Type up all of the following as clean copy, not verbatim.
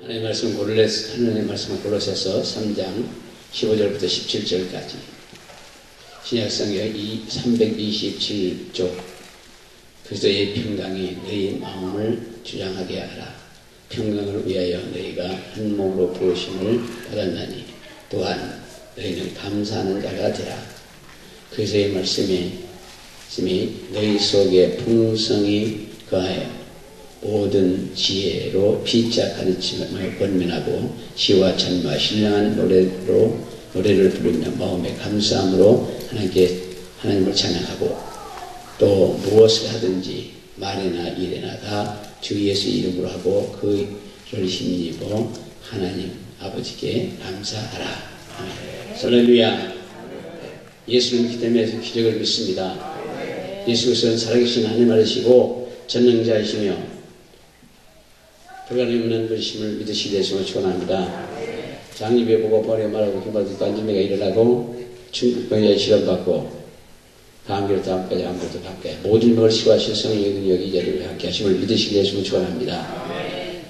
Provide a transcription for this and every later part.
하나님의 말씀은 골로새서 3장 15절부터 17절까지 신약성경 327쪽 그리스도의 평강이 너희 마음을 주장하게 하라. 평강을 위하여 너희가 한 몸으로 부르심을 받았나니 또한 너희는 감사하는 자가 되라. 그리스도의 말씀이 너희 속에 풍성히 거하여 모든 지혜로 피자 가르침을 권면하고 시와 찬미와 신령한 노래를 부르며 마음의 감사함으로 하나님을 찬양하고 또 무엇을 하든지 말이나 일이나 다 주 예수 이름으로 하고 그를 힘입어 하나님 아버지께 감사하라. 할렐루야. 예수님 믿기 때문에 기적을 믿습니다. 예수께서는 살아계신 하나님 아들이시고 전능자이시며 불가능없는 분이심을 믿으시게 되시면 축원합니다. 장립에 보고 버려 말하고 힘받을 때 안전대가 일어나고 중국병자의 시련받고 다음기로 다음까지 아무것도 함께 모든 걸 시와하실 성령의 여기 이 자리를 함께 하심을 믿으시게 되시면 축원합니다.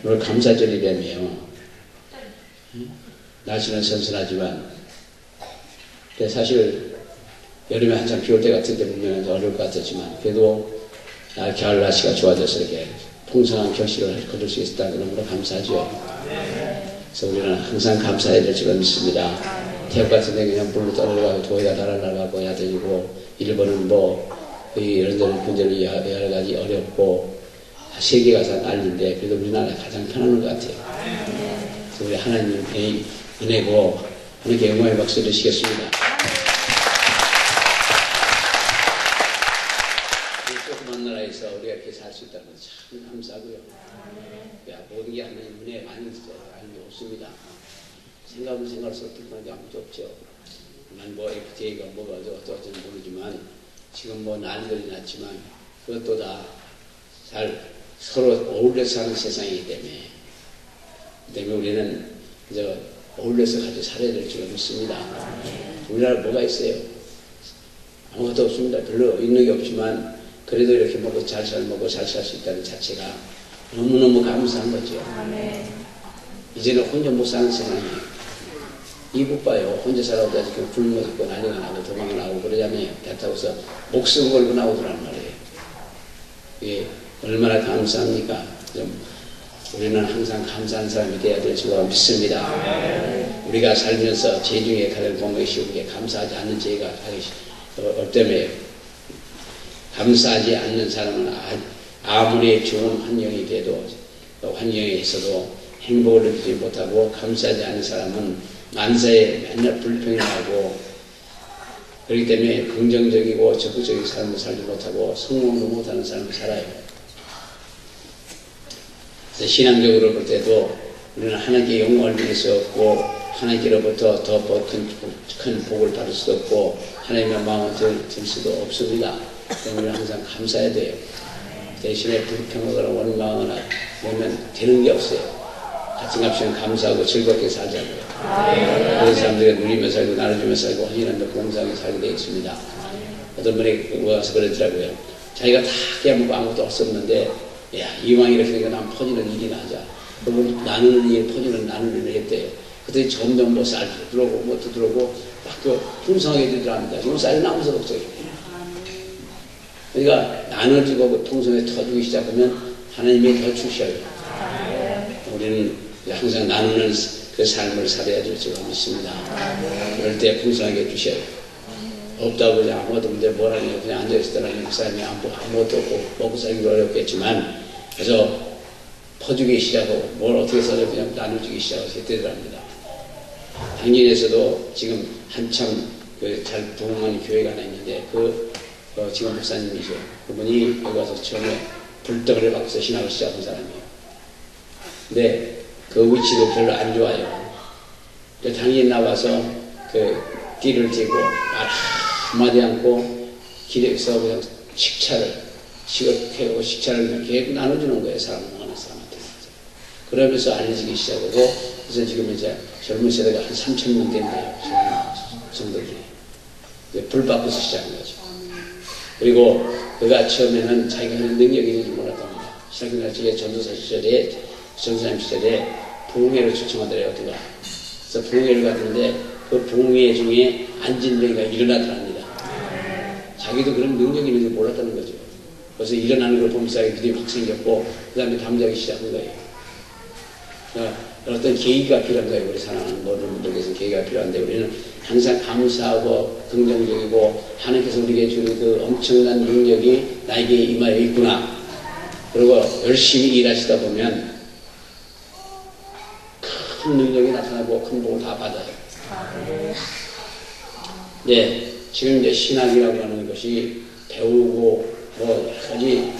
오늘 감사절이라며요. 날씨는 선선하지만 사실 여름에 한참 비올 때 같은 데 보면 어려울 것 같았지만 그래도 가을 날씨가 좋아져서 이렇게 풍성한 결실을 거둘 수 있었다는 걸 너무나 감사하죠. 그래서 우리는 항상 감사해야 될 줄 믿습니다. 태국 같은 데 그냥 물로 떨어져가고 도희가 달아나가고 해야 되고 일본은 이런 데는 굉장히 여러 가지 어렵고 세계가 다 난리인데 그래도 우리나라가 가장 편안한 것 같아요. 그래서 우리 하나님의 은혜고 하나님께 영광의 박수 드리시겠습니다. 조그만 나라에서 우리가 이렇게 살 수 있다는 건 참 감사하고요. 모든 게 하나님 은혜 많이 없습니다. 생각은 생각할수록 특별한 게 아무것도 없죠. FTA가 뭐가 어쩌는지 모르지만 지금 난들이 났지만 그것도 다 잘 서로 어울려서 사는 세상이기 때문에 우리는 이제 어울려서 같이 살아야 될 줄 믿습니다. 우리나라 뭐가 있어요? 아무것도 없습니다. 별로 있는 게 없지만 그래도 이렇게 먹고 잘 살 수 있다는 자체가 너무너무 감사한 거죠. 이제는 혼자 못 사는 세상이에요. 이국 봐요. 혼자 살아도 아직 굶어 죽고 난리가 나고 도망을 나고 그러자면 배 타고서 목숨 걸고 나오더란 말이에요. 이게 얼마나 감사합니까? 우리는 항상 감사한 사람이 돼야 될 줄 믿습니다. 우리가 살면서 죄 중에 가장 좋은 것이 우리에게 감사하지 않는 죄가 때문에 감사하지 않는 사람은 아무리 좋은 환경이 돼도 환경에 있어도 행복을 느끼지 못하고 감사하지 않는 사람은 만사에 맨날 불평하고 그렇기 때문에 긍정적이고 적극적인 삶을 살지 못하고 성공도 못하는 삶을 살아요. 그래서 신앙적으로 볼 때도 우리는 하나님께 영광을 드릴 수 없고 하나님께로부터 더 큰 복을 받을 수도 없고 하나님의 마음을 들 수도 없습니다. 그래서 우리는 항상 감사해야 돼요. 대신에 불평하거나 원망하거나 그러면 되는 게 없어요. 같은 값이면 감사하고 즐겁게 살자고요. 그런 사람들이 누리며 살고 나눠주며 살고 헌신하며 공상하게 살게 되어 있습니다. 어떤 분이 와서 그러더라고요. 자기가 다 그냥 아무것도 없었는데 이왕 이렇게 되니까 난 퍼지는 일이나 하자. 그러면 나누는 일, 퍼지는 나누는 일을 했대요. 그랬더니 점점 쌀도 들어오고 뭐도 들어오고 막 풍성하게 되더랍니다. 지금 쌀이 나면서 없어요. 그러니까 나눠주고 통성에 터주기 시작하면 하나님이 더 주셔요. 우리는 항상 나누는 그 삶을 살아야 될 줄 믿습니다. 그럴 때 풍성하게 주셔요. 없다고 그냥 아무것도 없는데 뭘 하냐 그냥 앉아있을 때는 그 사람이 아무것도 없고 먹고 살기도 어렵겠지만 그래서 퍼주기 시작하고 뭘 어떻게 써서 그냥 나눠주기 시작해서 되더랍니다. 당진에서도 지금 한참 잘 부흥하는 교회가 하나 있는데 지금 목사님이죠. 그분이 여기 와서 처음에 불덩이를 받고서 신학을 시작한 사람이에요. 근데 그 위치도 별로 안 좋아요. 당연히 나와서 띠를 띠고 말 한마디 않고 길에서 그냥 식차를 계속 나눠주는 거예요. 사람 어느 사람한테. 그러면서 알려지기 시작하고 그래서 지금 이제 젊은 세대가 한 3,000명 된대요. 성도들이. 불 받고서 시작한 거죠. 그리고 그가 처음에는 자기가 하는 능력이 있는지 몰랐답니다. 시작한 제 전도사 시절에 전도사님 시절에 부흥회를 초청하더래요. 어디가. 그래서 부흥회를 갔는데 그 부흥회 중에 안진뱅이가 일어나더랍니다. 자기도 그런 능력이 있는 줄 몰랐다는 거죠. 그래서 일어나는 걸 보면서 믿음이 확 생겼고 그 다음에 담자기 시작한 거예요. 어떤 계기가 필요한 거예요. 우리 사랑하는 모든 분들께서 계기가 필요한데 우리는 항상 감사하고 긍정적이고 하나님께서 우리에게 주는 그 엄청난 능력이 나에게 임하여 있구나. 그리고 열심히 일하시다 보면 큰 능력이 나타나고 큰 복을 다 받아요. 네, 지금 이제 신학이라고 하는 것이 배우고 뭐 여러 가지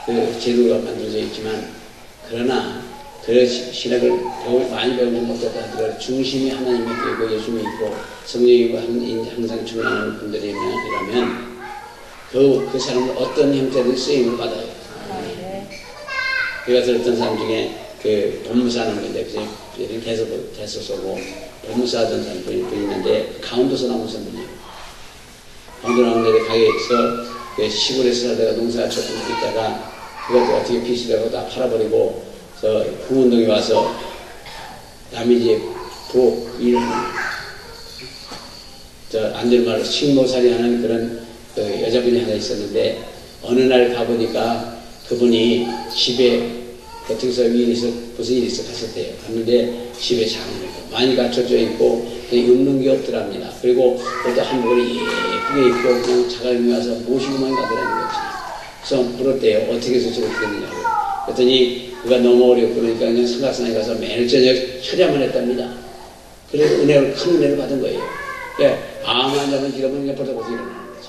그 제도가 만들어져 있지만 그러나 그 신학을 많이 배우지 못했다 하더라도 중심이 하나님이 있고 예수님이 있고 성령이고 항상 충만하는 분들이라면 그 사람은 어떤 형태든 쓰임을 받아요. 그래서 어떤 사람 중에 그 법무사 하는 건데 대서 쓰고 법무사 하던 사람이 있는데 강원도서 나온 사람이에요. 강원도 나오는데 가게에서 그 시골에서 살다가 농사 조금 있다가 그것도 어떻게 빚이라고 다 팔아버리고 저 후운동에 와서 남의 집 부엌 일하는 저 안 될 말로 식모살이 하는 그런 그 여자분이 하나 있었는데 어느 날 가보니까 그분이 집에 어떻게서 위에서 무슨 일이 있어 갔었대요. 갔는데 집에 장을 많이 갖춰져 있고 없는 게 없더랍니다. 그리고 어떤 한복을 예쁘게 입고 그냥 자가용이 와서 모시고만 가더라는 거지. 그래서 물었대요. 어떻게 해서 저렇게 됐느냐고. 그랬더니 그가 너무 어렵고 그러니까 그냥 삼각산에 가서 매일 저녁 철야만 했답니다. 그래서 큰 은혜를 받은 거예요. 그러니까 암 환자만 기도하면 그냥 벌떡벌떡 일어나는 거지.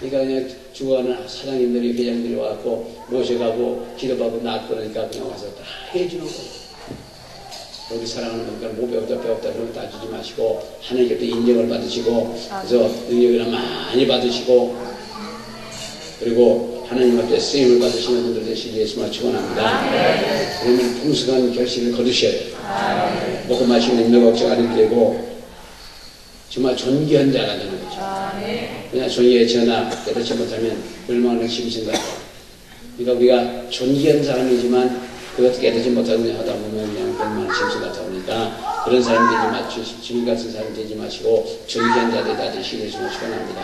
그러니까 그냥 죽어가는 사장님들이 회장들이 와갖고 모셔가고 기도받고 낫고 그러니까 그냥 와서 다 해주는 거예요. 우리 사랑하는 분들 뭐 배웠다 그러면 따지지 마시고 하나님께서 인정을 받으시고 그래서 능력을 많이 받으시고 그리고 하나님 앞에 쓰임을 받으시는 분들 되시기 예수만 축원합니다. 그러면 풍성한 결실을 거두셔요. 먹고 마시는 인명 걱정 안 해도 되고 정말 존귀한 자가 되는 거죠. 그냥 종이에 전화 깨닫지 못하면 멸망하는 심신다. 그러니까 우리가 존귀한 사람이지만 그것도 깨닫지 못하고 그냥 하다 보면 그냥 멸망하는 심신 같다 보니까 그런 사람 되지 마시고 주님 같은 사람 되지 마시고 존귀한 자들 다 되시길 좀 축원합니다.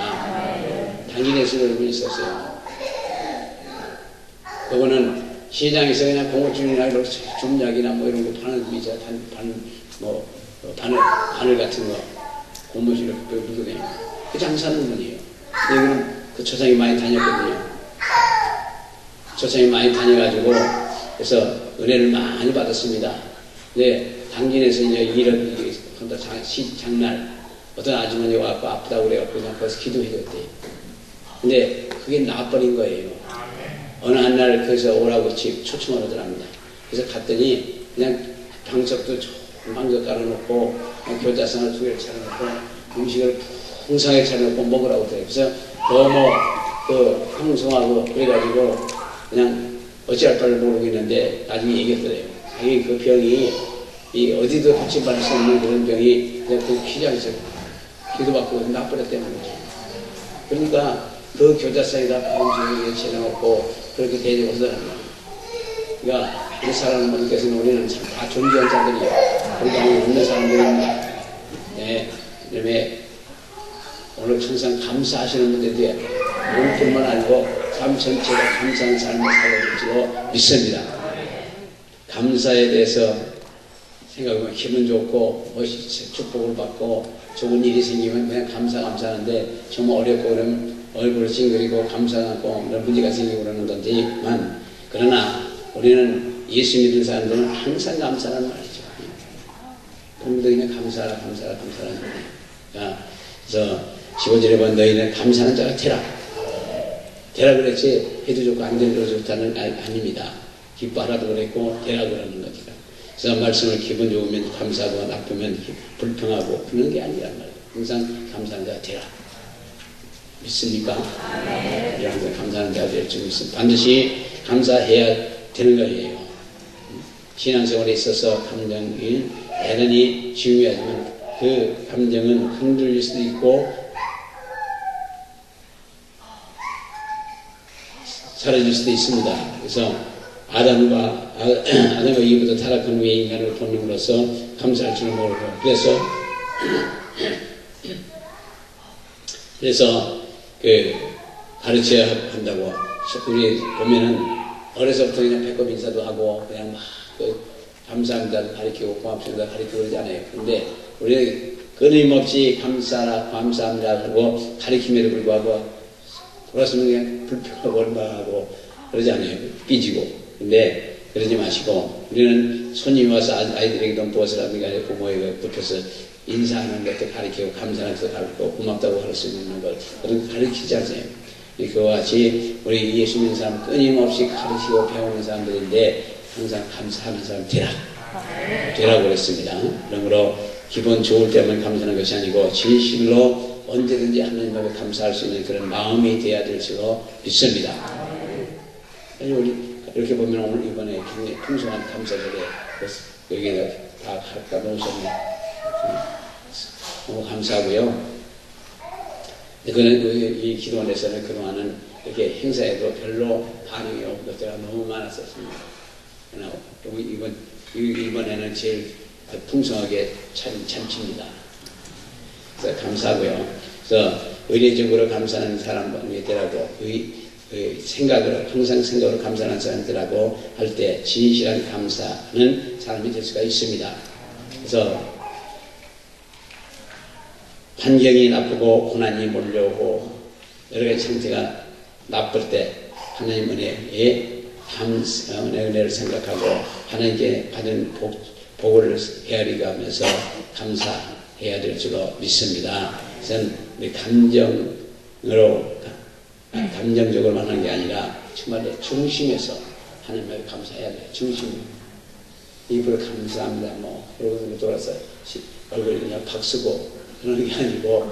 당신의 수를 있었어요. 그거는 시장에서 그냥 공업주이나 좀약이나 뭐 이런 거 파는 미자 바늘 같은 거 고무줄을 물고기는 그 장사하는 분이에요. 여기는 그 초장이 많이 다녔거든요. 초장이 많이 다녀가지고 그래서 은혜를 많이 받았습니다. 근데 당진에서 이제 이런 장날 어떤 아주머니가 와서 아프다고 그래갖고 그냥 거기서 기도해줬대요. 근데 그게 나버린 거예요. 어느 한 날 거기서 오라고 집 초청을 하더랍니다. 그래서 갔더니 그냥 방석도 좋은 방석 깔아놓고 교자상을 2개를 차려놓고 음식을 풍성하게 차려놓고 먹으라고 그래요. 그래서 너무 그 풍성하고 그래가지고 그냥 어찌할 바를 모르고 있는데 나중에 얘기했더래요. 자기 그 병이 이 어디도 고침받을 수 없는 그런 병이 그냥 그 피장에서 기도받고 나버렸다는 거죠. 그러니까 그 교자상에다 음식을 차려놓고 그렇게 대접을 하는 거예요. 그러니까 우리 사랑하는 분께서는 우리는 참 다 존귀한 자들이에요. 우리가 없는 사람들은 네, 그다음에 오늘 항상 감사하시는 분들이 몸뿐만 아니고 삶 전체가 감사한 삶을 살아갈지로 믿습니다. 감사에 대해서 생각하면 기분 좋고 멋있게 축복을 받고 좋은 일이 생기면 그냥 감사하는데 정말 어렵고 그러면 얼굴을 찡그리고 감사하고 문제가 생기고 그러는 건데만 그러나 우리는 예수 믿는 사람들은 항상 감사라는 말이죠. 그런데 그냥 감사하라 하는 거예요. 그래서 15절에 보면 너희는 감사하는 자가 되라 그랬지 해도 좋고 안 되도 좋다는 아닙니다. 기뻐하라도 그랬고 되라 그러는 거니까. 그래서 말씀을 기분 좋으면 감사하고 나쁘면 불평하고 그런 게 아니란 말이에요. 항상 감사하는 자가 되라. 믿습니까? 네. 항상 감사하는 자가 될 줄 믿습니다. 반드시 감사해야 되는 거예요. 신앙생활에 있어서 감정이 대단히 중요하지만 그 감정은 흔들릴 수도 있고 사라질 수도 있습니다. 그래서 아담과 이브도 타락한 후에 인간을 본능으로서 감사할 줄 모르고 그래서 가르쳐야 한다고. 우리 보면은 어려서부터 그냥 배꼽 인사도 하고 그냥 막 감사합니다 가르치고 고맙습니다 가르치고 그러지 않아요. 근데 우리는 끊임없이 감사합니다 하고 가르침에도 불구하고 돌아서면 그냥 불평하고 원망하고 그러지 않아요. 삐지고. 근데 그러지 마시고 우리는 손님이 와서 아이들에게 돈 무엇을 하는 게 아니라 부모에게 붙어서 인사하는 것도 가르치고 감사하는 것도 가르치고 고맙다고 할 수 있는 것 그런 가르치지 않아요. 그와 같이 우리 예수 믿는 사람 끊임없이 가르치고 배우는 사람들인데 항상 감사하는 사람 되라고 그랬습니다. 그러므로 기분 좋을 때만 감사하는 것이 아니고 진실로 언제든지 하나님 앞에 감사할 수 있는 그런 마음이 되어야 될 줄로 믿습니다. 우리 이렇게 보면 오늘 이번에 굉장히 풍성한 감사절에 여기에다 다 갖다 놓으셨네. 너무 감사하고요. 이 기도원에서는 그동안은 이렇게 행사에도 별로 반응이 없고 때가 너무 많았었습니다. 그러나 이번에는 제일 풍성하게 참칩니다. 그래서 감사하고요. 그래서 의례적으로 감사하는 사람들하고 항상 생각으로 감사하는 사람들하고 할 때 진실한 감사는 사람이 될 수가 있습니다. 그래서 환경이 나쁘고 고난이 몰려오고 여러 가지 상태가 나쁠 때 하나님 은혜를 생각하고 하나님께 받은 복을 헤아리고 하면서 감사해야 될 줄로 믿습니다. 그래서 우리 감정적으로만 하는 게 아니라 정말 중심에서 하나님께 감사해야 돼요. 중심. 입으로 감사합니다. 그러고 돌아서 얼굴에 그냥 박 쓰고 그런 게 아니고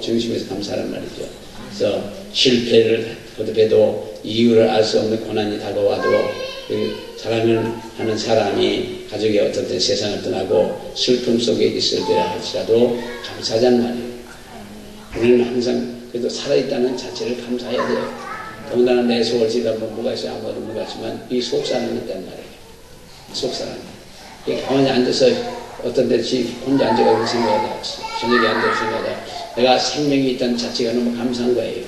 중심에서 감사하는 말이죠. 그래서 실패를 거듭해도 이유를 알 수 없는 고난이 다가와도 사랑을 하는 사람이 가족이 어떤 때 세상을 떠나고 슬픔 속에 있을 때라 할지라도 감사하자는 말이에요. 우리는 항상 그래도 살아있다는 자체를 감사해야 돼요. 더군다나 내 속을 찔러보면 뭐가 있어요? 아무것도 뭐가 있지만 이 속사람이 있단 말이에요. 속사람. 가만히 앉아서 어떤 때 혼자 앉아가지고 생각하다 저녁에 앉아서 생각하다 내가 생명이 있다는 자체가 너무 감사한 거예요.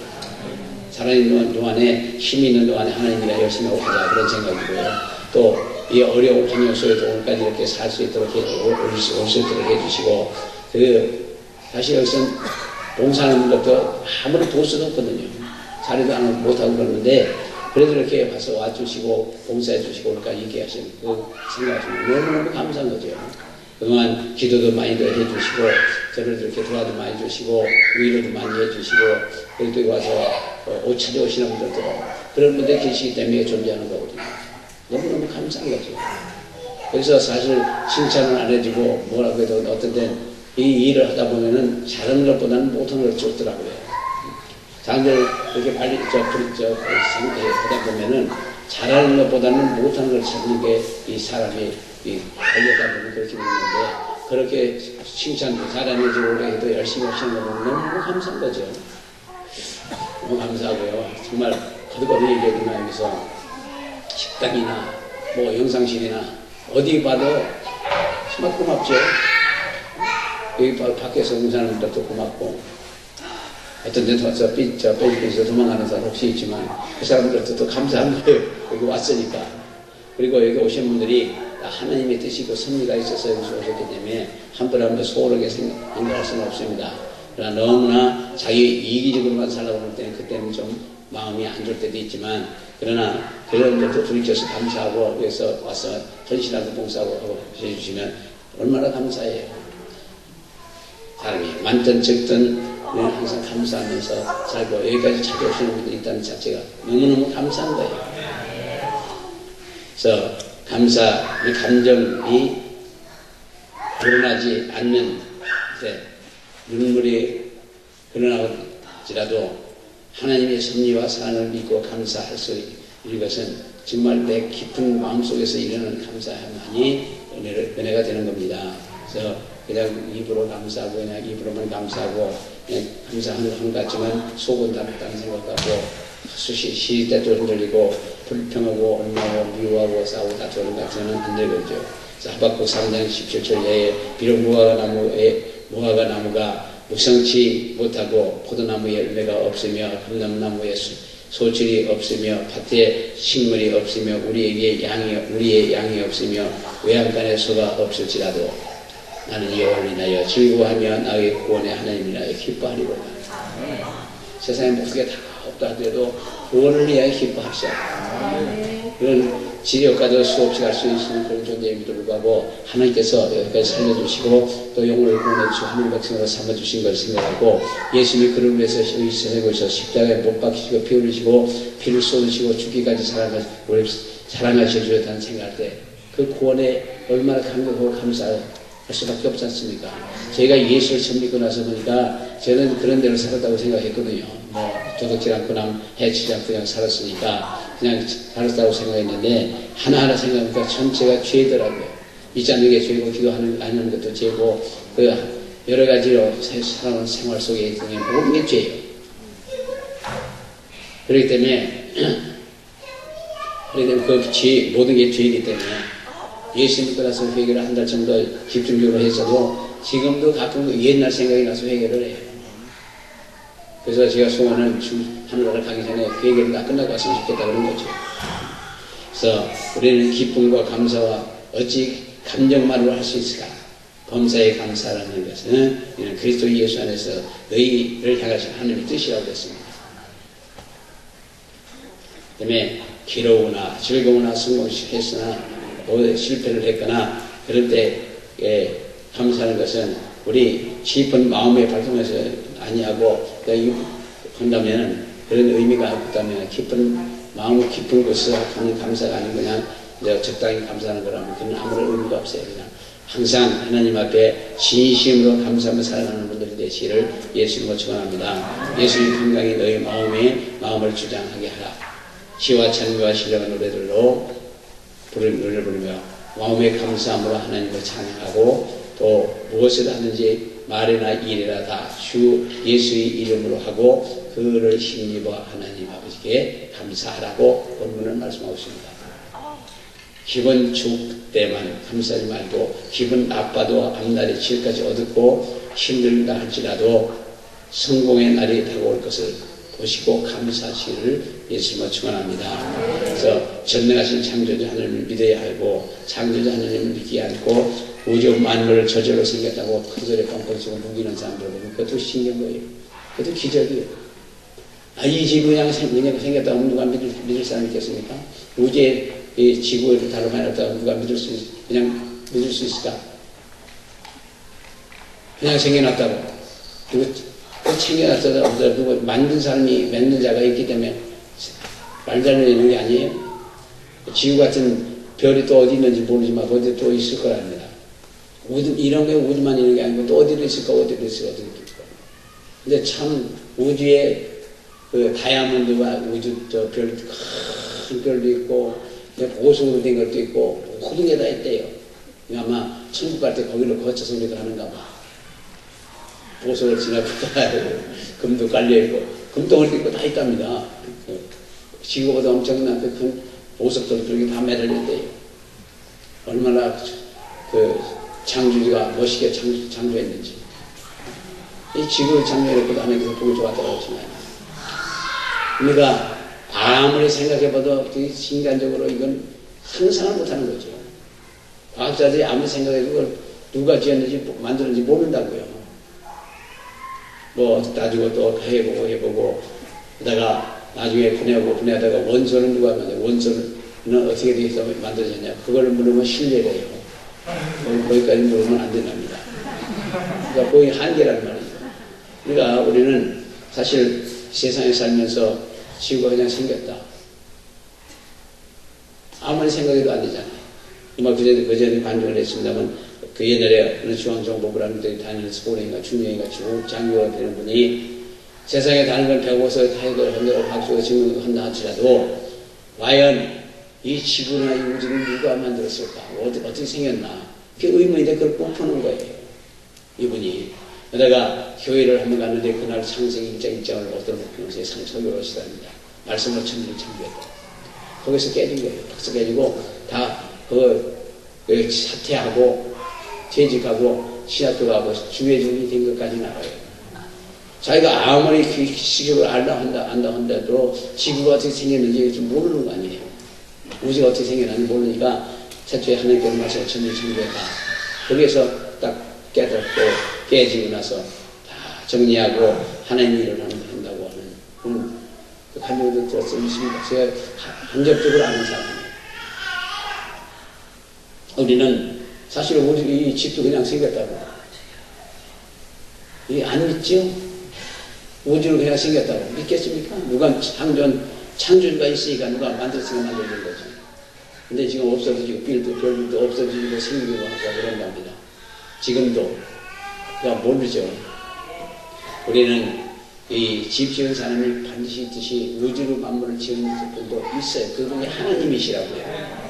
살아있는 동안에 힘이 있는 동안에 하나님이랑 열심히 하고 가자 그런 생각이고요. 또 이 어려운 환경 속에서 오늘까지 이렇게 살 수 있도록 올 수 있도록 해주시고 사실 여기서는 봉사하는 것도 아무런 도수도 없거든요. 자리도 안 못하고 그러는데 그래도 이렇게 와주시고 봉사해 주시고 오늘까지 있게 하시는 그 생각하시면 너무너무 감사한 거죠. 그동안 기도도 많이 해주시고 저를 이렇게 도와도 많이 주시고 위로도 많이 해주시고 그리고 와서 옷 찾아오시는 분들도 그런 분들이 계시기 때문에 존재하는 거거든요. 너무너무 감사한 거죠. 그래서 사실 칭찬을 안 해주고 뭐라고 해도 어떤 때는 이 일을 하다 보면은 잘하는 것보다는 못하는 걸 쫓더라고요. 사람들 이렇게 빨리 하다 보면은 잘하는 것보다는 못하는 걸 찾는 게 이 사람이 하려다 보면 그렇게 되는데 그렇게 칭찬도 잘해주고 오래 해도 열심히 하시는 거 보면 너무 감사한 거죠. 너무 감사하고요. 정말 거듭거듭 얘기하는 마음에서 식당이나 영상실이나 어디 봐도 정말 고맙죠. 여기 밖에서 온 사람들도 고맙고 어떤 데서 필리핀에서 도망가는 사람 혹시 있지만 그 사람들도 또 감사한 거예요. 여기 왔으니까. 그리고 여기 오신 분들이 하나님의 뜻이고 섭리가 있어서 여기서 오셨기 때문에 한 분 한 분 소홀하게 생각할 수는 없습니다. 그러나 너무나 자기 이기적으로만 살아고 할 때는 그때는 좀 마음이 안 좋을 때도 있지만 그러나 그런 것도 부딪혀서 감사하고 여기서 와서 헌신하고 봉사하고 해주시면 얼마나 감사해요. 사람이 많든 적든 우리는 항상 감사하면서 살고 여기까지 찾아오시는 분들이 있다는 자체가 너무너무 감사한 거예요. 그래서 감사의 감정이 드러나지 않는 눈물이 흘러나올지라도 하나님의 섭리와 사랑을 믿고 감사할 수 있는 것은 정말 내 깊은 마음속에서 일어나는 감사만이 은혜가 되는 겁니다. 그래서 그냥 입으로 감사하고 그냥 입으로만 감사하고 그냥 감사하는 것 같지만 속은 다 못다는 생각하고 수시 때도 흔들리고 불평하고 엇나고 미워하고 싸우고 다투는 것 같으면 안 되겠죠. 하박국 3장 17절에 비록 무화과 나무가 무성치 못하고 포도나무에 열매가 없으며 감람나무에 소출이 없으며 밭에 식물이 없으며 우리의 양이 없으며 외양간에 소가 없을지라도 나는 여호와를 인하여 즐거워하며 나의 구원의 하나님이라 기뻐하리로다. 세상에 모든 게 다 없다 하더라도 구원을 위하여 기뻐합시다. 그런 지력과도 수없이 갈 수 있는 그런 존재임에도 불구하고 하나님께서 여기까지 살려주시고 또 영혼을 구원해주시고 하늘 백성으로 삼아주신 것을 생각하고 예수님이 그를 위해서 이 세상에 오셔서 십자가에 못 박히시고 피 흘리시고 피를 쏟으시고 죽기까지 사랑하셔주셨다는 생각할 때 그 구원에 얼마나 감격하고 감사할 수밖에 없지 않습니까? 저희가 예수를 처음 믿고 나서 보니까 저는 그런 대로 살았다고 생각했거든요. 도둑질 않고 해치지 않고 그냥 살았으니까 그냥 살았다고 생각했는데 하나하나 생각하니까 전체가 죄더라고요. 믿지 않는 게 죄고 기도 안 하는 것도 죄고 그 여러 가지로 살아오는 생활 속에 있는 모든 게 죄예요. 그렇기 때문에 그 죄, 모든 게 죄이기 때문에 예수 믿고 나서 회개를 한 달 정도 집중적으로 했어도 지금도 가끔 옛날 생각이 나서 회개를 해요. 그래서 제가 소원은 하늘나라 가기 전에 회개를 다 끝나고 왔으면 좋겠다 그런 거죠. 그래서 우리는 기쁨과 감사와 어찌 감정만으로 할 수 있을까? 범사에 감사라는 것은 이는 그리스도 예수 안에서 너희를 향하신 하나님의 뜻이라고 했습니다. 그 다음에 기로우나 즐거우나 성공했으나 실패를 했거나 그럴 때 감사하는 것은 우리 깊은 마음의 발동에서 아니하고 한다면 그런 의미가 없다면 깊은 마음 깊은 곳에서 하는 감사가 아니고 그냥 적당히 감사하는 거라면 그건 아무런 의미가 없어요. 그냥 항상 하나님 앞에 진심으로 감사하며 살아가는 분들이 되시기를 예수님으로 축원합니다. 예수님 건강히 너희 마음을 주장하게 하라. 시와 찬미와 신령한 노래들로 노래를 부르며 마음의 감사함으로 하나님을 찬양하고 또 무엇을 하든지 말이나 일이나 다 주 예수의 이름으로 하고 그를 힘입어 하나님 아버지께 감사하라고 본문은 말씀하고 있습니다. 기분 좋을 때만 감사하지 말고 기분 나빠도 앞날이 지금까지 어둡고 힘들다 할지라도 성공의 날이 다가올 것을 보시고 감사하시기를 예수님을 축원합니다. 그래서 전능하신 창조주 하나님을 믿어야 하고 창조주 하나님을 믿지 않고 우주 만물을 저절로 생겼다고 큰소리에 뻥뻥 치고 무기는 사람들 보면 그것도 신기한 거예요. 그것도 기적이에요. 이 지구 그냥 생겼다고 누가 믿을 사람이 있겠습니까? 우주에 이 지구를 다로 해놨다고 누가 그냥 믿을 수 있을까? 그냥 생겨났다고. 그 챙겨놨다고 누구 만든 사람이 만든 자가 있기 때문에 말도 안 되는 게 아니에요. 지구 같은 별이 또 어디 있는지 모르지만 어디 또 있을 거랍니다. 이런 게 우주만 있는 게 아니고 또 어디로 있을까 어디로 있을까. 근데 참 우주에 그 다이아몬드가 우주 저 별 큰 별도 있고 보석으로 된 것도 있고 모든 게 다 있대요. 아마 천국 갈 때 거기로 거쳐서 우리가 하는가 봐. 보석을 지나가야 되고 금도 깔려있고 금덩어리도 있고 다 있답니다. 지구보다 엄청난 큰 보석들 그렇게 다 매달렸대요. 얼마나 그 창조주가 멋있게 창조했는지. 이 지구를 창조했고 하나님께서 보기 좋았다고 하지만 우리가 아무리 생각해봐도 인간적으로 이건 상상을 못하는 거죠. 과학자들이 아무리 생각해도 그걸 누가 지었는지 만들었는지 모른다고요. 따지고 또 해보고 그러다가 나중에 분해하다가 원소는 누가 만들어? 원소는 어떻게 돼서 만들어졌냐? 그걸 물으면 실례래요. 거기까지 물으면 안 된답니다. 그러니까 거의 한계란 말이죠. 그러니까 우리는 사실 세상에 살면서 지구가 그냥 생겼다. 아무리 생각해도 안 되잖아요. 그전에 반증을 했습니다만 그 옛날에 어느 중앙정보부라는 데 다니는 스포츠인가 중령인가 장교가 되는 분이 세상에 다른 걸 배워서 해결한다고 박수가 증명한다 할지라도 과연 이 지구나 이 우주를 누가 만들었을까? 어떻게 생겼나? 그게 의문인데 그걸 꼭 푸는 거예요. 이분이. 내가 교회를 한번 갔는데 그날 창세기 입장을 얻어먹으면서 설교를 하시답니다. 말씀으로 천지를 창조했다. 거기서 깨진 거예요. 박스 깨지고 다 사퇴하고 퇴직하고 신학교 가고 주회중이 된 것까지 나와요. 자기가 아무리 그 시격을 안다 한다도 지구가 어떻게 생겼는지 좀 모르는 거 아니에요. 우주가 어떻게 생겼는지 모르니까 태초에 하나님께서 말씀을 천지천국에 다 거기에서 딱 깨닫고 깨지고 나서 다 정리하고 하나님 일을 한다고 하는 그런 간증도 들었습니다. 제가 간접적으로 아는 사람이에요. 우리는 사실 이 집도 그냥 생겼다고. 안 믿죠? 우주는 그냥 생겼다고. 믿겠습니까? 누가 창조가 있으니까 누가 만들었으니까 만들어진 거죠. 근데 지금 없어지고, 별도 없어지고 생기고 하고 그런답니다. 지금도. 그러니까 모르죠. 우리는 이 집 지은 사람이 반드시 있듯이 우주로 만물을 지은 분도 있어요. 그분이 하나님이시라고요.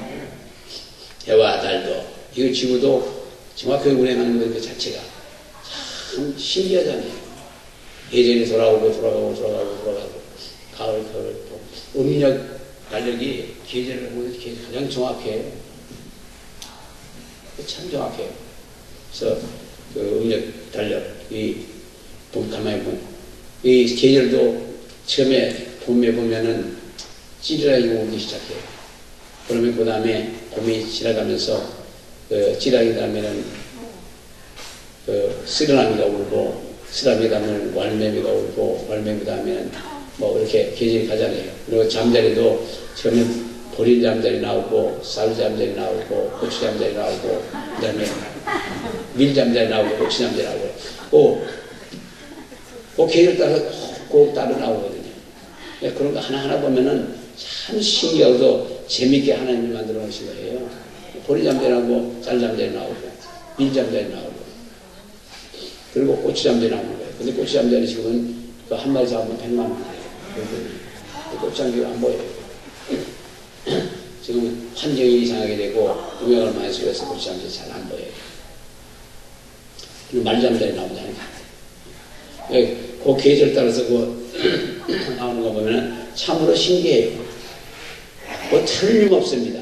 해와 달도, 이 지구도 정확하게 운행하는 것 그 자체가 참 신기하잖아요. 예전에 돌아가고, 가을, 또 음력 달력이 계절을 보면 가장 정확해요. 참 정확해요. 그래서 그 음력 달력, 가만히 보면, 이 계절도 처음에 봄에 보면은 찌르락이 오기 시작해요. 그러면 그 다음에 봄이 지나가면서 찌르락이 다음에는 쓰라미가 울고, 쓰라미 다음에는 왈매미가 울고, 왈매미 다음에는 뭐 이렇게 계절이 가잖아요. 그리고 잠자리도 처음에 보리 잠자리 나오고, 쌀 잠자리 나오고, 고추 잠자리 나오고, 그 다음에 밀 잠자리 나오고, 고추 잠자리 나오고, 그 계절 따라서 꼭 따로 나오거든요. 그런 거 하나하나 보면은 참 신기하고 재밌게 하나님이 만들어 놓으신 거예요. 보리 잠자리 나오고, 쌀 잠자리 나오고, 밀 잠자리 나오고, 그리고 고추 잠자리 나오는 거예요. 근데 고추 잠자리 지금은 한 마리 잡으면 100만 원이에요. 고추 잠자리가 안 보여요. 지금 환경이 이상하게 되고 농약을 많이 쓰여서 고추 잠자리 잘 안 보여요. 그리고 말 잠자리 나오잖아요. 그 계절 따라서 나오는 거 보면은 참으로 신기해요. 뭐 틀림없습니다.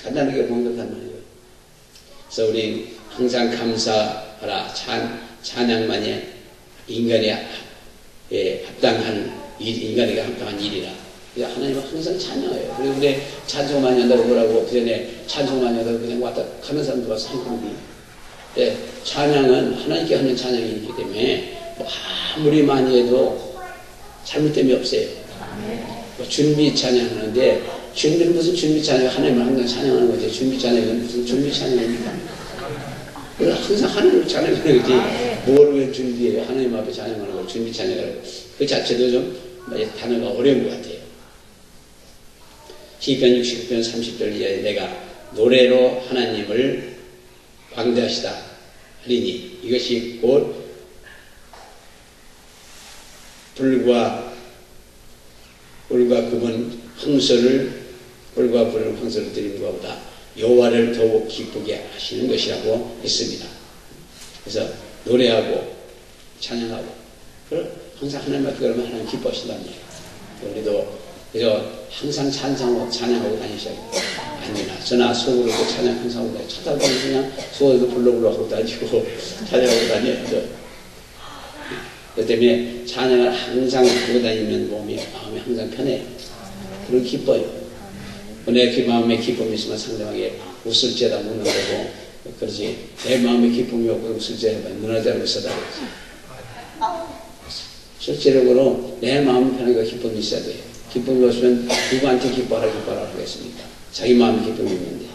간단하게 공격한 말이에요. 그래서 우리 항상 감사하라. 찬양만이 인간이 합당한 인간에게 합당한 일이라. 하나님은 항상 찬양해요. 그리고 근데 찬송 많이 한다고 뭐라고 그 전에 찬송 많이 한다고 그냥 왔다 가는 사람도 와서 한국이. 찬양은 하나님께 하는 찬양이기 때문에 뭐 아무리 많이 해도 잘못됨이 없어요. 뭐 준비 찬양하는데 준비는 무슨 준비 찬양? 하나님을 항상 찬양하는 거지. 준비 찬양은 무슨 준비 찬양입니까? 항상 하나님을 찬양하는 거지. 뭘 왜 준비해요? 하나님 앞에 찬양하는 걸 준비 찬양하는 그 자체도 좀 단어가 어려운 것 같아요. 시편 69편 30절 이하에 내가 노래로 하나님을 광대하시다 하리니 이것이 곧 불과 부분 뿔과 부른 황소를 드리는 것보다 여호와를 더욱 기쁘게 하시는 것이라고 했습니다. 그래서 노래하고 찬양하고 항상 하나님 앞에 그러면 하나님 기뻐하신다는 얘기예요. 우리도 그래서 항상 찬양하고 다니셔야 돼요. 아니나 저나 속으로도 찬양 항상 하고 다니고 쳐다보면 그냥 속으로도 불러하고 다니고 찬양하고 다녀요. 그 때문에 찬양을 항상 하고 다니면 마음이 항상 편해요. 그리고 기뻐요. 내 마음에 기쁨이 있으면 상대방에 웃을지어다 묻는 거고, 그렇지. 내 마음에 기쁨이 없고 웃을지어다 무너져라고 써다 그러지. 실제적으로 내 마음이 편하게 기쁨이 있어야 돼요. 기쁨이 없으면 누구한테 기뻐하라 하겠습니까? 자기 마음에 기쁨이 있는데.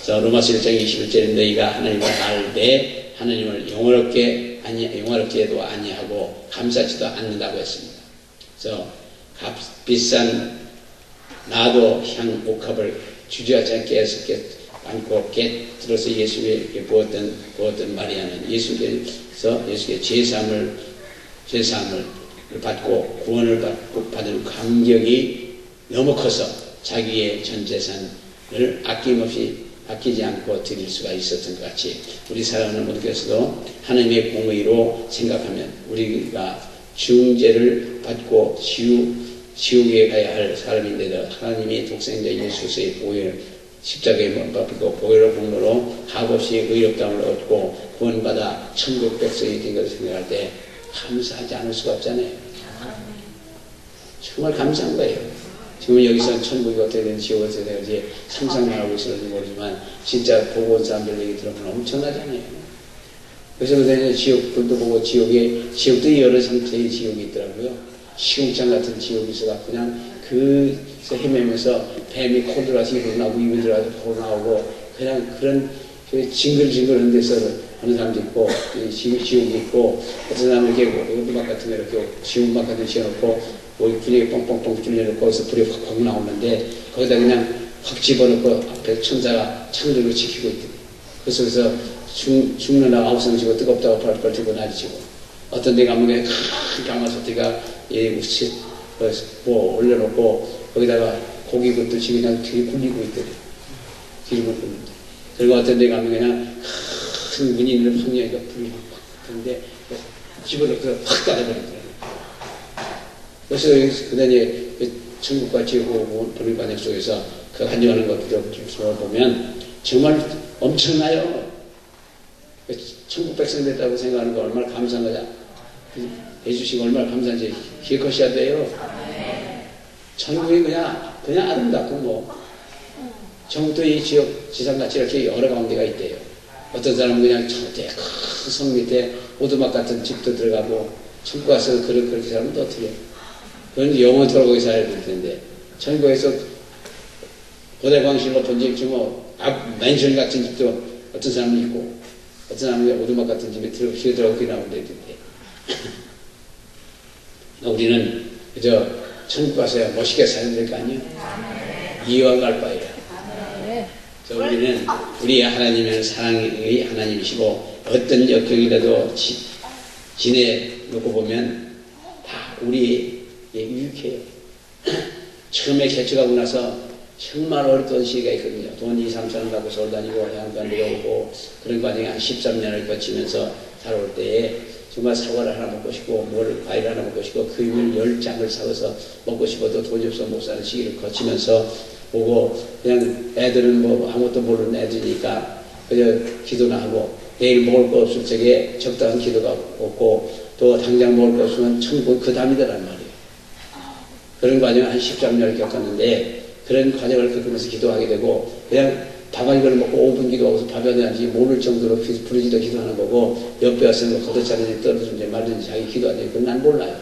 자, 로마서 1장 21절에 너희가 하나님을 알되 하나님을 영화롭게도 아니하고 감사치도 않는다고 했습니다. 그래서 비싼 나도 향 옥합을 주저하지 않게 안고 들어서 예수에게 부었던 마리아는 예수께서 예수께 제사함을 받고 구원을 받은 감격이 너무 커서 자기의 전 재산을 아끼지 않고 드릴 수가 있었던 것 같이 우리 사랑하는 분께서도 하나님의 공의로 생각하면 우리가 중죄를 받고 지옥에 가야 할 사람인데도 하나님이 독생자 예수의 보혈 십자가에 못 박히고 보혈의 공로로 값없이 의롭다함을 얻고 구원받아 천국 백성이 된 것을 생각할 때 감사하지 않을 수가 없잖아요. 정말 감사한 거예요. 지금 여기서 천국이 어떻게 되는지 지옥이 어떻게 되는지 상상만 하고 있었는지 모르지만 진짜 보고 온 사람들 얘기 들으면 엄청나잖아요. 그래서 그때 지옥불도 보고 지옥도 여러 상태의 지옥이 있더라고요. 시궁창 같은 지옥이 있어가 그냥 그래서 헤매면서 뱀이 코 들어가서 입으로 나오고 입에 들어가서 코로 나오고 그냥 그런 징글징글한 데서 하는 사람도 있고 지옥이 있고 어떤 사람은 이렇게 오두막 같은 거 이렇게 지옥막 같은 거 지어놓고 분위기 뻥뻥뻥 뚫려놓고 거기서 불이 확 나오는데 거기다 그냥 확 집어넣고 앞에 천사가 창 들고 지키고 있더니 그래서 죽는 아홉 성 지고 뜨겁다고 발발 들고 날리고 어떤 데 가면 그냥 큰 가마솥에가 뭐 올려놓고 거기다가 고기 굽듯이 그냥 뒤에 굴리고 있더래요. 기름을 굽는데. 그리고 어떤 데 가면 그냥 큰 문이 있는 방향이가 불이 확 드는데 집어넣고 확 닫아버리더래요. 그래서 그다음에 천국과 지옥 보는 관역 속에서 그 간증하는 것들을 보면 정말 엄청나요. 천국 백성 됐다고 생각하는 거 얼마나 감사한 거냐. 해주신 거 얼마나 감사한지 기억하셔야 돼요. 천국이 그냥 아름답고 뭐 천국도 이 지역 지상같이 이렇게 여러 가운데가 있대요. 어떤 사람은 그냥 저대 큰 성 밑에 오두막 같은 집도 들어가고 천국 가서 그렇게 살면 또 어떻게 해요? 그건 영원토록 거기 살아야 될 텐데 천국에서 고대광실 높은 집, 뭐 맨션 같은 집도 어떤 사람은 있고 어떤 사람은 오두막 같은 집에 들어가고 나오는 데 있는데 우리는 그저 천국 가서야 멋있게 살아야 될 거 아니에요? 이와 갈 바에야. 우리는 우리의 하나님은 사랑의 하나님이시고 어떤 역경이라도 지내놓고 보면 다 우리의 유익해요. 처음에 개척하고 나서 정말 어렵던 시기가 있거든요. 돈 2, 3천원 갖고 서울 다니고 해안가 내려오고 그런 과정에 한 13년을 거치면서 살아올 때에 정말 사과를 하나 먹고 싶고 과일 하나 먹고 싶고 그림을 10장을 사서 먹고 싶어도 돈이 없어 못 사는 시기를 거치면서 보고 그냥 애들은 뭐 아무것도 모르는 애들이니까 그저 기도나 하고 내일 먹을 거 없을 적에 적당한 기도가 없고 또 당장 먹을 거 없으면 천국 그 다음이더란 말이에요. 그런 과정을 한 13년을 겪었는데 그런 과정을 겪으면서 기도하게 되고 그냥 밥 한 그릇 먹고 5분 기도하고서 밥이 안 되는지 모를 정도로 부르짖어 기도하는 거고 옆에 와서 걷어차는지 떨어지는지 말든지 자기 기도하는지 그건 난 몰라요.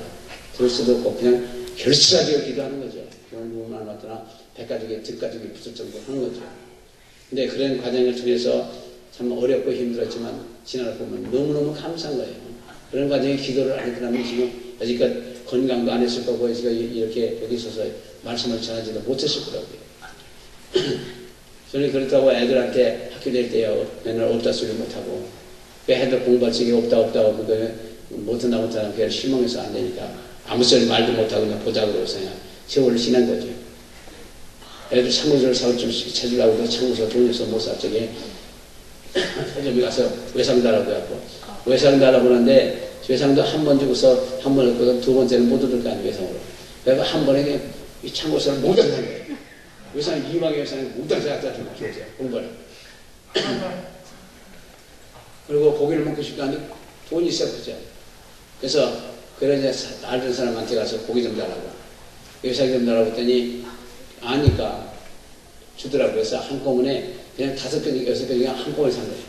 들을 수도 없고 그냥 결실하게 기도하는 거죠. 병을 맞거나 백가죽에 득가죽에 붙을 정도로 하는 거죠. 근데 그런 과정을 통해서 참 어렵고 힘들었지만 지나다 보면 너무너무 감사한 거예요. 그런 과정에 기도를 안 했더라면 지금 여지껏 건강도 안 했을 거고 제가 이렇게 여기 있어서 말씀을 전하지도 못했을 거라고요. 저는 그렇다고 애들한테 학교 낼 때요 맨날 없다 소리 못하고 왜 애들 공부할 적이 없다고 그거 못한다고 그냥 실망해서 안 되니까 아무 소리 말도 못하고 그냥 보자고 그러고서 그냥 세월을 지난 거죠. 애들 창고서를 사주려고 창고서 돈이 없어 못 살 적에 서점에 가서 외상 달라고 해갖고 외상 달라고 하는데 외상도 한 번 주고서 한 번 얻고서 두 번째는 못 얻을 거 아니에요 외상으로. 그래서 한 번에 이 창고서를 못 얻는 거예요. 외상 이왕의 외상을 못한 사람 갖다 주고 주세요. 공부를. 그리고 고기를 먹고 싶다 하는데 돈이 있어야 그죠. 그래서 알던 사람한테 가서 고기 좀 달라고. 외상 좀 달라고 했더니 아니까 주더라고요. 그래서 한꺼번에 그냥 5개, 6개 한꺼번에 산 거예요.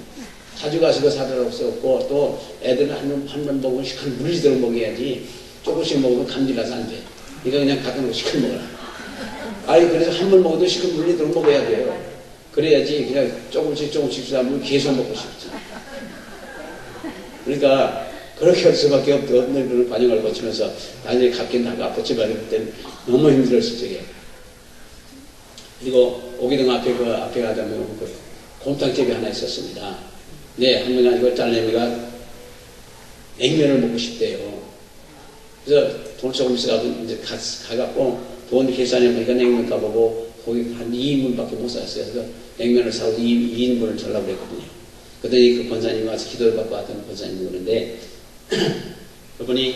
가져가서 그 사달라고 써갖고 또 애들은 한 번 먹으면 시큰 물리도록 먹여야지 조금씩 먹으면 감질나서 안 돼. 이거 그냥 갖다 놓고 시큰 먹어라. 아니 그래서 한 번 먹어도 시큰 물리도록 먹어야 돼요. 그래야지 그냥 조금씩 주다 보면 계속 먹고 싶지. 그러니까 그렇게 할 수밖에 없는 그런 과정을 거치면서 나중에 갚긴 다 갚았지만 그때는 너무 힘들었을 적에. 그리고 오기동 앞에 가다 보면 곰탕집이 하나 있었습니다. 네, 한 번에 이걸 딸내미가 냉면을 먹고 싶대요. 그래서 돈 조금 있어가지고 이제 가갖고 돈 계산해보니까 냉면 가보고 거기 한 2인분밖에 못 샀어요. 그래서 냉면을 사고 2인분을 달라고 그랬거든요. 그랬더니 그 권사님이 와서 기도를 받고 왔던 권사님이 그러는데 그분이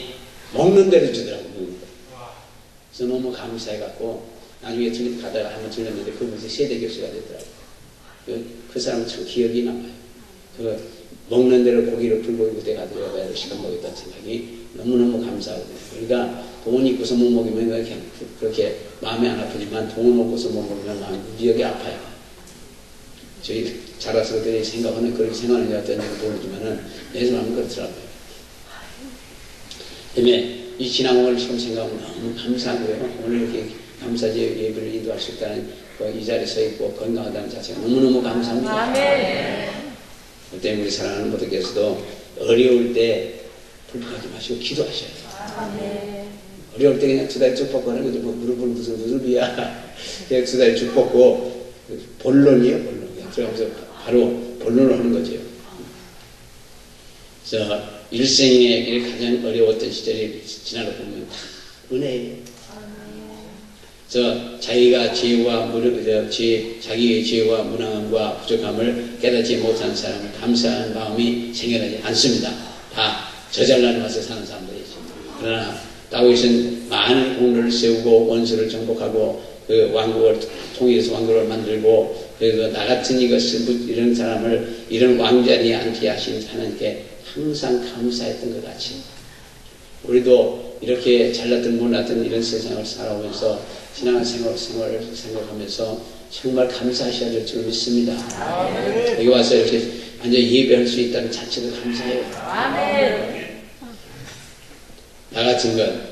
먹는 대로 주더라고요. 그래서 너무 감사해갖고 나중에 가다가 한번 들렸는데 그분이 세대 교수가 되더라고요. 그 사람은 참 기억이 남아요. 그 먹는 대로 고기를 불고기 그때 가더라고요. 여러 시간 먹었다는 생각이 너무너무 감사하거든요. 그러니까 돈 있고서 못 먹으면 그렇게 마음이 안 아프지만 돈 없고서 못 먹으면 마음이 무지하게 아파요. 저희 자라서 그때 생각하는 그렇게 생각하는 것 같았는지 모르지만은 내 마음은 그렇더라고요. 때문에 이 지난번을 지금 생각하면 너무 감사하고요. 오늘 이렇게 감사제 예배를 인도할 수 있다는 이 자리에 서 있고 건강하다는 자체가 너무너무 감사합니다. 그때 우리 사랑하는 분들께서도 어려울 때 불평하지 마시고 기도하셔야 돼요. 어려울 때 그냥 두 다리 쭉 뻗고 하는 거죠. 뭐 무릎은 무슨 무릎이야. 그냥 두 다리 쭉 뻗고 본론이에요. 본론. 들어가면서 바로 본론을 하는 거죠. 그래서 일생에 가장 어려웠던 시절이 지나고 보면 다 은혜예요. 그래서 자기가 자기의 죄와 무능함과 부족함을 깨닫지 못한 사람은 감사하는 마음이 생겨나지 않습니다. 다 저잘난 맛에 사는 사람들이죠. 그러나 다윗은 많은 공로를 세우고 원수를 정복하고 그 왕국을 통일해서 왕국을 만들고 그래서 나 같은 이런 사람을 이런 왕자리에 앉게 하신 하나님께 항상 감사했던 것 같이 우리도 이렇게 잘났든 못났든 이런 세상을 살아오면서 신앙생활을 생각하면서 정말 감사하셔야 될 줄 믿습니다. 여기 와서 이렇게 완전히 예배할 수 있다는 자체도 감사해요. 나 같은 건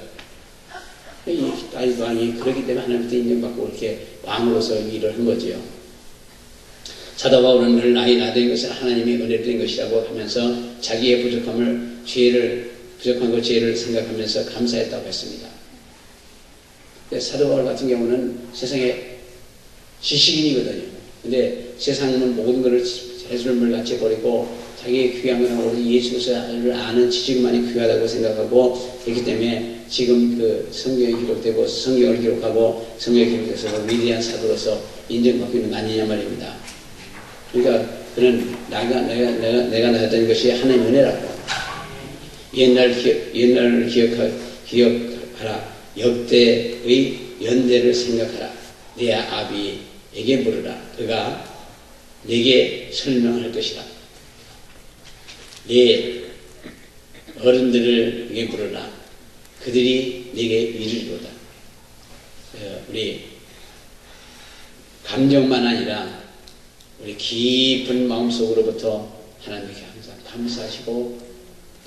다윗 왕이 그렇기 때문에 하나님께 인정받고 이렇게 왕으로서 일을 한 거지요. 사도 바울은 늘 나이 나된 것은 하나님이 은혜를 된 것이라고 하면서 자기의 부족한 죄를 생각하면서 감사했다고 했습니다. 사도 바울 같은 경우는 세상에 지식인이거든요. 근데 세상은 모든 것을 해수를 같이 버리고 자기의 귀한 건 오직 예수를 아는 지식만이 귀하다고 생각하고 그렇기 때문에 지금 그 성경에 기록되고 성경을 기록하고 성경에 기록돼서 위대한 사도로서 인정받고 있는 거 아니냐 말입니다. 그러니까 그는 내가 나였던 것이 하나님의 은혜라고. 옛날을 기억하라. 역대의 연대를 생각하라. 내 아비에게 물으라. 그가 내게 설명할 것이다. 내 어른들에게 물으라. 그들이 내게 이르리로다. 우리 감정만 아니라 우리 깊은 마음속으로부터 하나님께 항상 감사하시고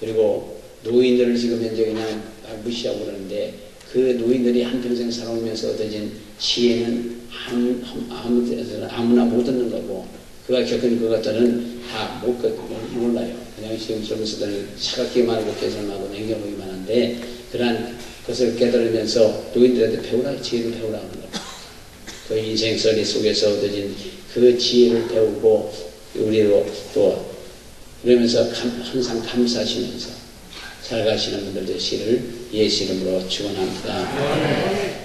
그리고 노인들을 지금 현재 그냥 무시하고 그러는데 그 노인들이 한평생 살아오면서 얻어진 지혜는 아무나 못 얻는 거고 그가 겪은 그것들은 다 몰라요. 그냥 지금 젊은 세대는 차갑기만 하고 개선하고 냉정하기만 한데 그러한 것을 깨달으면서 노인들한테 배우라, 지혜를 배우라는 거예요. 그 인생설이 속에서 얻어진 그 지혜를 배우고 우리로 또 그러면서 항상 감사하시면서 살아가시는 분들 되시기를 예수 이름으로 축원합니다.